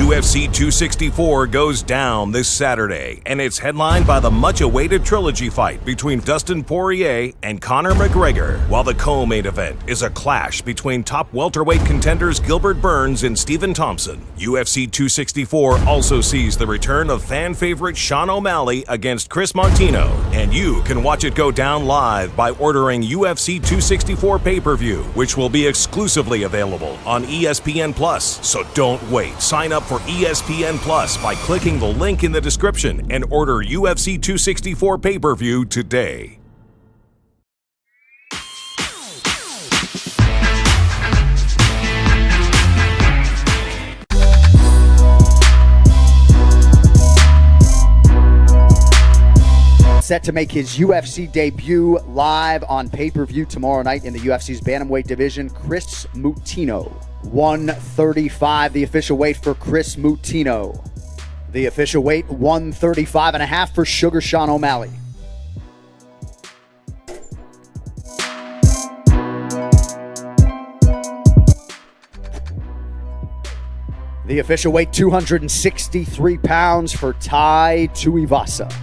UFC 264 goes down this Saturday, and it's headlined by the much-awaited trilogy fight between Dustin Poirier and Conor McGregor, while the co-main event is a clash between top welterweight contenders Gilbert Burns and Stephen Thompson. UFC 264 also sees the return of fan favorite Sean O'Malley against Chris Martino, and you can watch it go down live by ordering UFC 264 pay-per-view, which will be exclusively available on ESPN+. So don't wait. Sign up for ESPN Plus by clicking the link in the description and order UFC 264 pay-per-view today. Set to make his UFC debut live on pay-per-view tomorrow night in the UFC's bantamweight division, Chris Moutinho. 135, the official weight for Chris Moutinho. The official weight, 135.5 for Sugar Sean O'Malley. The official weight, 263 pounds for Tai Tuivasa.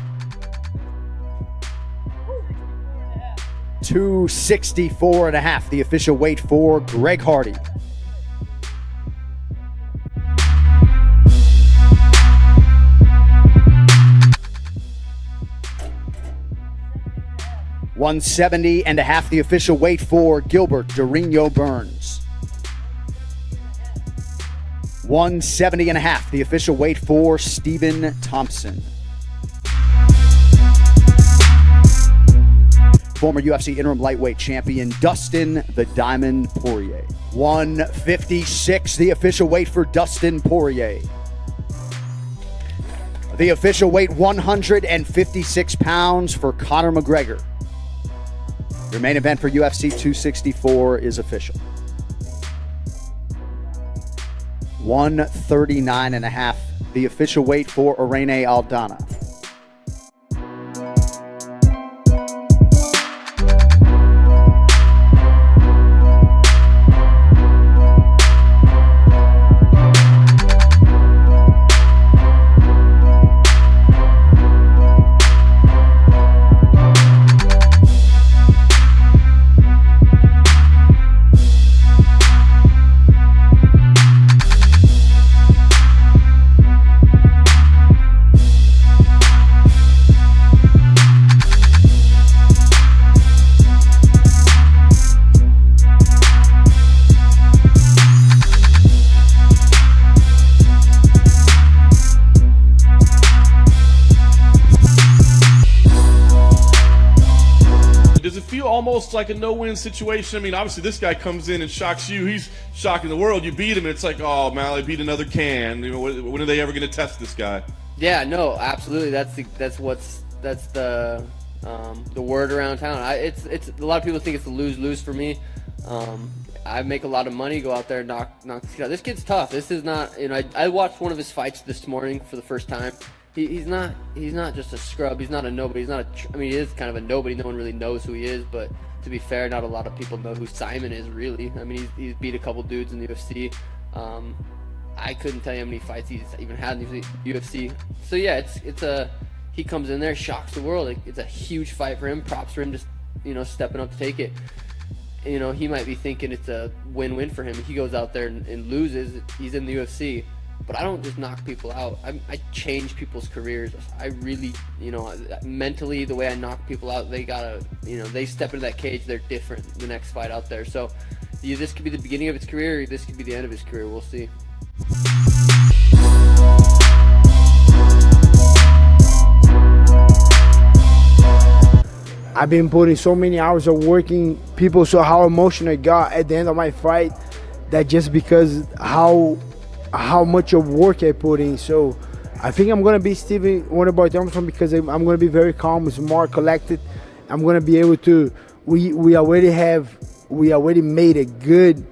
264.5, the official weight for Greg Hardy. $170.5, the official weight for Gilbert Durinho Burns. $170.5, the official weight for Stephen Thompson. Former UFC interim lightweight champion Dustin the Diamond Poirier. 156, the official weight for Dustin Poirier. The official weight, 156 pounds for Conor McGregor. Your main event for UFC 264 is official. 139.5, the official weight for Irene Aldana. Does it feel almost like a no-win situation? I mean, obviously this guy comes in and shocks you. He's shocking the world. You beat him, and it's like, oh, O'Malley beat another can. You know, when are they ever going to test this guy? Yeah, no, absolutely. That's the word around town. It's a lot of people think it's a lose-lose for me. I make a lot of money, go out there and knock this kid out. This kid's tough. This is not, you know, I watched one of his fights this morning for the first time. He's not just a scrub. He's not a nobody. I mean, he is kind of a nobody. No one really knows who he is, but to be fair, not a lot of people know who Simon is, really. I mean, he's beat a couple dudes in the UFC. I couldn't tell you how many fights he's even had in the UFC. So yeah, he comes in there, shocks the world. It's a huge fight for him. Props for him just, you know, stepping up to take it. You know, he might be thinking it's a win-win for him. He goes out there and loses. He's in the UFC. But I don't just knock people out. I change people's careers. I really, you know, mentally, the way I knock people out, they gotta, you know, they step into that cage, they're different the next fight out there. So this could be the beginning of his career, or this could be the end of his career. We'll see. I've been putting so many hours of working. People saw how emotional I got at the end of my fight, that just because how much of work I put in. So I think I'm gonna be Stephen Wonderboy Thompson because I'm gonna be very calm, smart, collected. I'm gonna be able to. We already made a good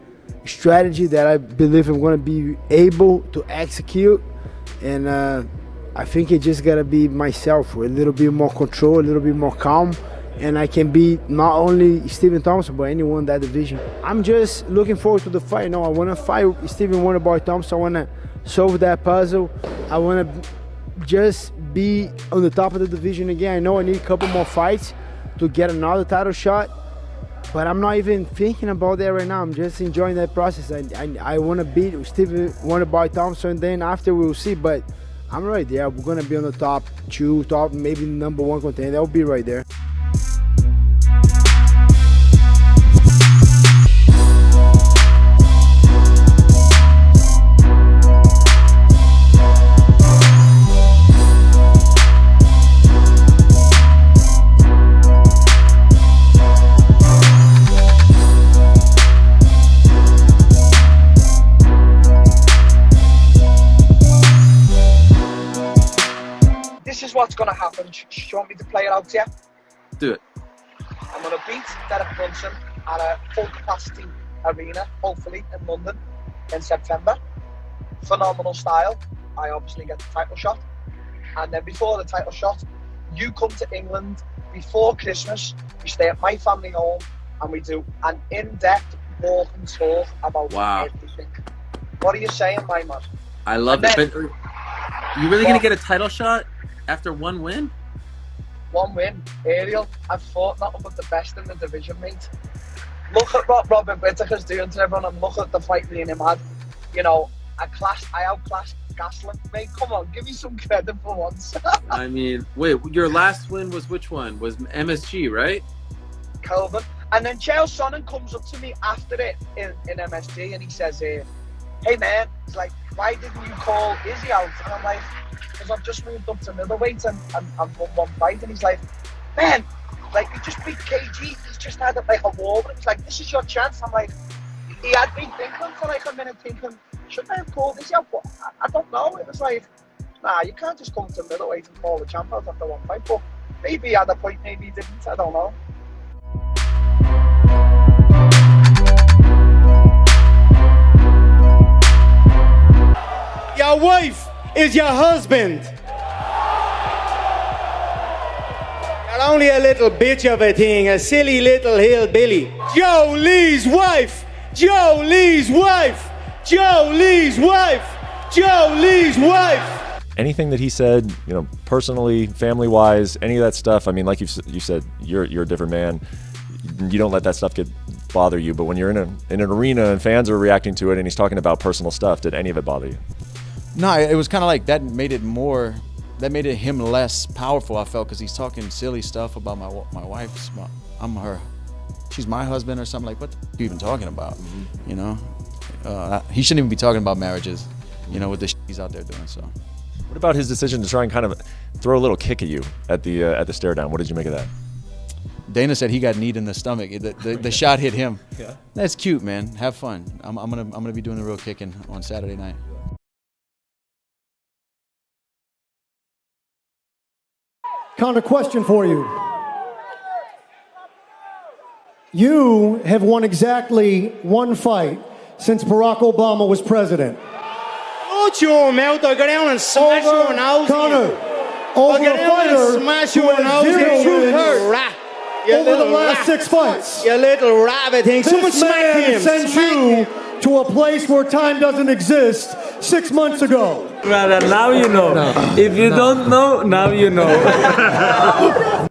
strategy that I believe I'm gonna be able to execute, and I think it just gotta be myself with a little bit more control, a little bit more calm, and I can be not only Stephen Thompson, but anyone in that division. I'm just looking forward to the fight. No, I want to fight Stephen Wonderboy Thompson. I want to solve that puzzle. I want to just be on the top of the division again. I know I need a couple more fights to get another title shot, but I'm not even thinking about that right now. I'm just enjoying that process. I want to beat Stephen Wonderboy Thompson, then after we'll see, but I'm right there. We're going to be on the top 2, maybe #1 contender. I'll be right there. This is what's going to happen. Do you want me to play it out here? Do it. I'm going to beat Derek Brunson at a full capacity arena, hopefully in London in September. Phenomenal style. I obviously get the title shot. And then before the title shot, you come to England before Christmas. We stay at my family home and we do an in-depth walk and talk about everything. What are you saying, my man? I love it. But you really going to get a title shot after one win? One win, Ariel. I've fought nothing but the best in the division, mate. Look at what Robert Whittaker's doing to everyone, and look at the fight me and him had. You know, I outclassed Gastelum. Mate, come on, give me some credit for once. I mean, wait, your last win was which one? Was MSG, right? Kelvin. And then Chael Sonnen comes up to me after it in MSG and he says, hey man, he's like, why didn't you call Izzy out? And I'm like, because I've just moved up to middleweight and I've won one fight. And he's like, man, like you just beat KG. He's just had like a war. And he's like, this is your chance. I'm like, he had me thinking for like a minute, thinking, should I have called Izzy out? But I don't know. It was like, nah, you can't just come to middleweight and call the champ out after one fight. But maybe he had a point, maybe he didn't. I don't know. Your wife is your husband. You're only a little bitch of a thing, a silly little hillbilly. Joe Lee's wife! Joe Lee's wife! Joe Lee's wife! Joe Lee's wife! Anything that he said, you know, personally, family-wise, any of that stuff, I mean, like you said, you're a different man. You don't let that stuff bother you, but when you're in an arena and fans are reacting to it and he's talking about personal stuff, did any of it bother you? No, it was kind of like that made it him less powerful, I felt, because he's talking silly stuff about my wife. She's my husband or something. Like, what the f*** are you even talking about? Mm-hmm. You know, he shouldn't even be talking about marriages, you know, with the he's out there doing. So, what about his decision to try and kind of throw a little kick at you at the stare down? What did you make of that? Dana said he got kneed in the stomach. The shot hit him. Yeah. That's cute, man. Have fun. I'm gonna be doing the real kicking on Saturday night. Conor, question for you. You have won exactly one fight since Barack Obama was president. Shut your mouth, I'll go down and smash your nose. Conor, over a fighter smash your nose over the last 6 fights. You little rabbit thing. Someone This smack man him. sent you to a place where time doesn't exist 6 months ago. Brother, now you know. If you don't know, now you know.